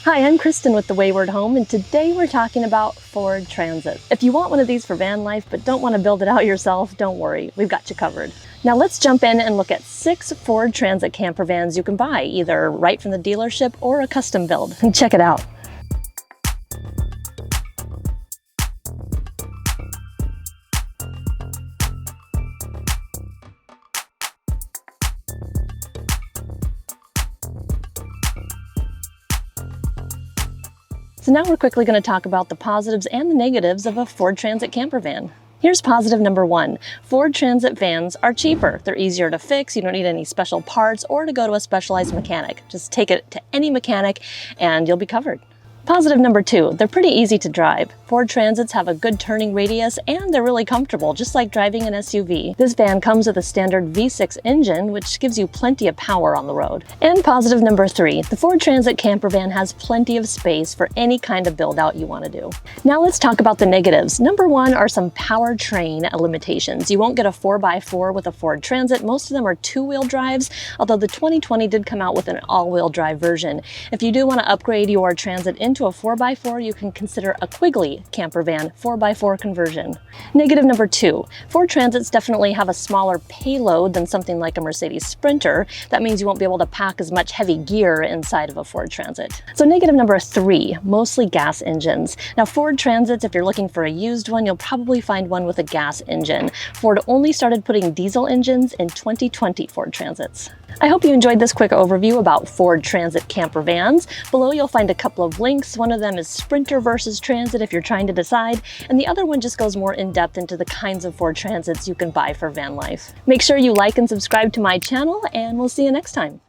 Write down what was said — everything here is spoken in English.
Hi, I'm Kristin with the Wayward Home, and today we're talking about Ford Transit. If you want one of these for van life but don't want to build it out yourself, don't worry, we've got you covered. Now let's jump in and look at 6 Ford Transit camper vans you can buy, either right from the dealership or a custom build. Check it out. So now we're quickly going to talk about the positives and the negatives of a Ford Transit camper van. Here's positive number 1. Ford Transit vans are cheaper. They're easier to fix. You don't need any special parts or to go to a specialized mechanic. Just take it to any mechanic and you'll be covered. Positive number 2, they're pretty easy to drive. Ford Transits have a good turning radius and they're really comfortable, just like driving an SUV. This van comes with a standard V6 engine, which gives you plenty of power on the road. And positive number 3, the Ford Transit camper van has plenty of space for any kind of build out you want to do. Now let's talk about the negatives. Number 1 are some powertrain limitations. You won't get a 4x4 with a Ford Transit. Most of them are 2-wheel drives, although the 2020 did come out with an all-wheel drive version. If you do want to upgrade your Transit into a 4x4, you can consider a Quigley camper van 4x4 conversion. Negative number 2, Ford Transits definitely have a smaller payload than something like a Mercedes Sprinter. That means you won't be able to pack as much heavy gear inside of a Ford Transit. So negative number 3, mostly gas engines. Now Ford Transits, if you're looking for a used one, you'll probably find one with a gas engine. Ford only started putting diesel engines in 2020 Ford Transits. I hope you enjoyed this quick overview about Ford Transit camper vans. Below you'll find a couple of links. One of them is Sprinter versus Transit if you're trying to decide, and the other one just goes more in depth into the kinds of Ford Transits you can buy for van life. Make sure you like and subscribe to my channel, and we'll see you next time.